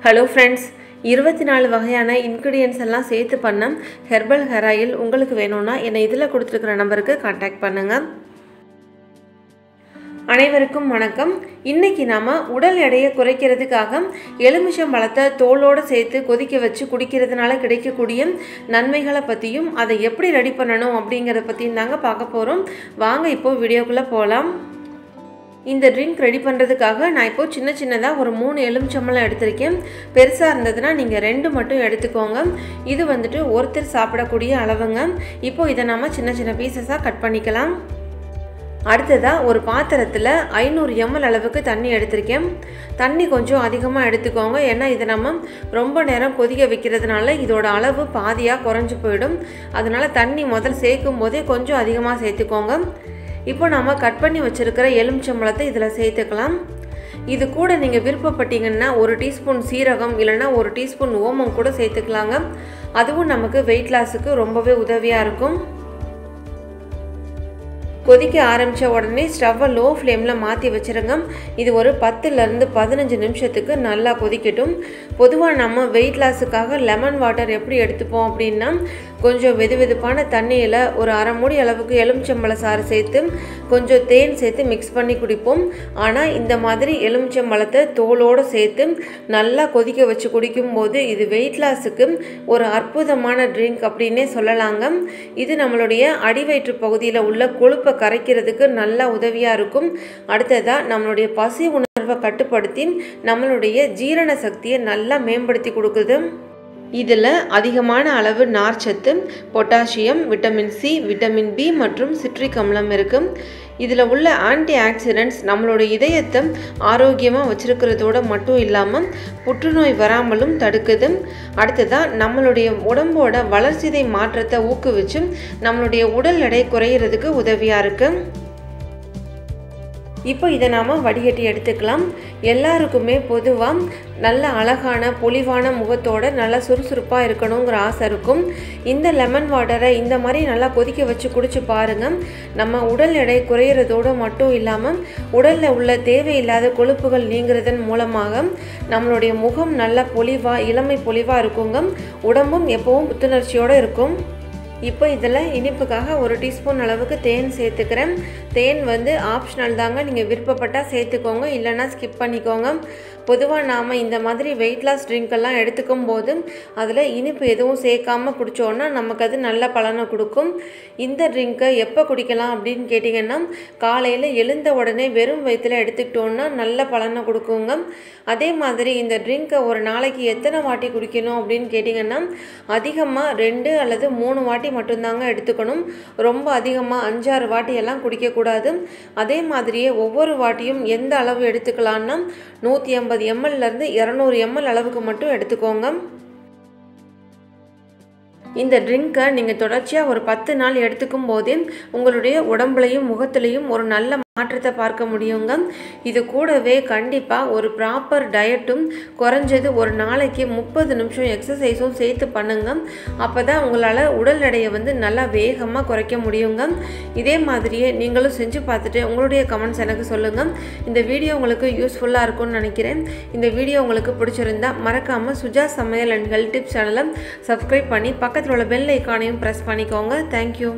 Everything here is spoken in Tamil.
Hello friends, 24 வகையான ingredients எல்லாம் சேர்த்து பண்ண herbal hair oil உங்களுக்கு வேணும்னா என்ன இதல கொடுத்திருக்கிற நம்பருக்கு कांटेक्ट பண்ணுங்க. அனைவருக்கும் வணக்கம். இன்னைக்கு நாம உடல் எடையை குறைக்கிறதுக்காக எலுமிச்சம் பழத்தை தோலோட சேர்த்து கொதிக்க வச்சு குடிக்கிறதுனால கிடைக்கக்கூடிய நன்மைகளை பத்தியும் அதை எப்படி ரெடி பண்ணனும் அப்படிங்கறத பத்தியும் தாங்க பார்க்க போறோம். வாங்க இப்போ வீடியோக்குள்ள போலாம். இந்த ட்ரிங்க் ரெடி பண்றதுக்காக நான் இப்போ சின்னதா ஒரு 3 எலுமிச்சம்பழம் எடுத்துர்க்கேன். பெருசா இருந்ததுனா நீங்க 2 மட்டும் எடுத்துக்கோங்க. இது வந்துட்டு ஒருத்தர் சாப்பிடக்கூடிய அளவுங்க. இப்போ இத நாம சின்ன பீசஸா கட் பண்ணிக்கலாம். அடுத்ததா ஒரு பாத்திரத்துல 500 ml அளவுக்கு தண்ணி எடுத்துர்க்கேன். தண்ணி கொஞ்சம் அதிகமா எடுத்துக்கோங்க. ஏன்னா இத நாம ரொம்ப நேரம் கொதிக்க வைக்கிறதுனால இதோட அளவு பாதியா குறஞ்சு போய்டும். அதனால தண்ணி முதல்ல சேர்க்கும்போதே கொஞ்சம் அதிகமா சேர்த்துக்கோங்க. இப்போ நாம கட் பண்ணி வச்சிருக்கிற எலுமிச்சம்பழத்தை இதல சேர்த்துக்கலாம். இது கூட நீங்க விருப்பப்பட்டீங்கன்னா 1 டீஸ்பூன் சீரகம் இல்லனா 1 டீஸ்பூன் ஓமம் கூட சேர்த்துக்கலாங்க. அதுவும் நமக்கு weight loss-க்கு ரொம்பவே உதவியா இருக்கும். கொதிக்க ஆரம்பிச்ச உடனே ஸ்டவ்வை லோ ஃப்ளேம்ல மாத்தி வச்சிருங்க. இது ஒரு 10 ல இருந்து 15 நிமிஷத்துக்கு நல்லா கொதிக்கட்டும். பொதுவா நம்ம weight loss-க்காக லெமன் வாட்டர் எப்படி எடுத்துப்போம் அப்படினா கொஞ்சம் வெதுவெதுப்பான தண்ணியில ஒரு அரை மூடி அளவுக்கு எலுமிச்சம்பழ சாறு சேர்த்து கொஞ்சம் தேன் சேர்த்து mix பண்ணி குடிப்போம். ஆனா இந்த மாதிரி எலுமிச்சம்பழத்தை தோலோட சேர்த்து நல்லா கொதிக்க வச்சு குடிக்கும்போது இது weight loss-க்கு ஒரு அற்புதமான ட்ரிங்க் அப்படினே சொல்லலாங்க. இது நம்மளுடைய அடிவயிற்று பகுதியில உள்ள கொழுப்பை கரைக்கிறதுக்கு நல்ல உதவியா இருக்கும். அடுத்ததா நம்மளுடைய பசி உணர்வை கட்டுப்படுத்தி நம்மளுடைய ஜீரண சக்தியை நல்லா மேம்படுத்தி கொடுக்குது. இதில் அதிகமான அளவு நார்ச்சத்து, potassium, vitamin C, vitamin B மற்றும் சிட்ரிக் அமிலம் இருக்கு. இதில் உள்ள ஆன்டி ஆக்சிடென்ட்ஸ் நம்மளோட இதயத்தை ஆரோக்கியமாக வச்சிருக்கிறதோட மட்டும் இல்லாமல் புற்றுநோய் வராமலும் தடுக்குது. அடுத்ததாக நம்மளுடைய உடம்போட வளர்சிதை மாற்றத்தை ஊக்குவிச்சு நம்மளுடைய உடல் எடை குறையிறதுக்கு உதவியாக இருக்குது. இப்போ இத நாம வடிகட்டி எடுத்துக்கலாம். எல்லாருக்குமே பொதுவா நல்ல அழகான பொலிவான முகத்தோட நல்ல சுறுசுறுப்பா இருக்கணும்ங்கற ஆசை இருக்கும். இந்த லெமன் வாட்டரை இந்த மாதிரி நல்லா கொதிக்க வச்சு குடிச்சு பாருங்க. நம்ம உடல் எடை குறையிறதோட மட்டும் இல்லாம உடல்ல உள்ள தேவையில்லாத கொழுப்புகள் நீங்கிறதன் மூலமாக நம்மளுடைய முகம் நல்ல பொலிவா இளமை பொலிவா இருக்குங்க. உடம்பும் எப்பவும் புத்துணர்ச்சியோட இருக்கும். இப்போ இதல இனிப்புக்காக 1 டீஸ்பூன் அளவுக்கு தேன் சேர்த்துக்கிறேன். தேன் வந்து ஆப்ஷனல் தாங்க. நீங்க விருப்பப்பட்டா சேர்த்துக்கோங்க இல்லனா ஸ்கிப் பண்ணிக்கோங்க. பொதுவா நாம இந்த மாதிரி weight loss drink எல்லாம் எடுத்துக்கும்போது அதுல இனிப்பு எதுவும் சேர்க்காம குடிச்சோம்னா நமக்கு அது நல்ல பலனை கொடுக்கும். இந்த ட்ரிங்கை எப்ப குடிக்கலாம் அப்படினு கேட்டிங்கன்னா காலையில எழுந்த உடனே வெறும் வயித்துல எடுத்துக்கிட்டோம்னா நல்ல பலனை கொடுக்குங்க. அதே மாதிரி இந்த ட்ரிங்கை ஒரு நாளைக்கு எத்தனை வாட்டி குடிக்கணும் அப்படினு கேட்டிங்கன்னா அதிகமா 2 அல்லது 3 வாட்டி மட்டும் தாங்க எடுத்துக்கணும். ரொம்ப அதிகமா 5-6 வாட்டி எல்லாம் குடிக்க கூடாது. அதே மாதிரியே ஒவ்வொரு வாட்டியும் எந்த அளவு எடுத்துக்கலாம்னா 150 ml ல இருந்து 200 ml அளவுக்கு மட்டும் எடுத்துக்கோங்க. இந்த ட்ரிங்கை நீங்க தொடர்ச்சியா ஒரு 10 நாள் எடுத்துக்கும் போதே உங்களுடைய உடம்புலயும் முகத்திலயும் ஒரு நல்ல மாற்றத்தை பார்க்க முடியுங்க. இது கூடவே கண்டிப்பா ஒரு ப்ராப்பர் டயட்டும் குறஞ்சது ஒரு நாளைக்கு 30 நிமிஷம் எக்ஸசைஸும் சேர்த்து பண்ணுங்க. அப்பதான் உங்களால உடல் எடையை வந்து நல்லா வேகமா குறைக்க முடியுங்க. இதே மாதிரியே நீங்களும் செஞ்சு பார்த்துட்டு உங்களுடைய கமெண்ட்ஸ் எனக்கு சொல்லுங்க. இந்த வீடியோ உங்களுக்கு யூஸ்ஃபுல்லா இருக்கும்னு நினைக்கிறேன். இந்த வீடியோ உங்களுக்கு பிடிச்சிருந்தா மறக்காம சுஜா சமையல் அண்ட் ஹெல்த் டிப்ஸ் சேனலை சப்ஸ்கிரைப் பண்ணி பக்கத்துல உள்ள பெல் ஐகானையும் பிரஸ் பண்ணிக்கோங்க. Thank you.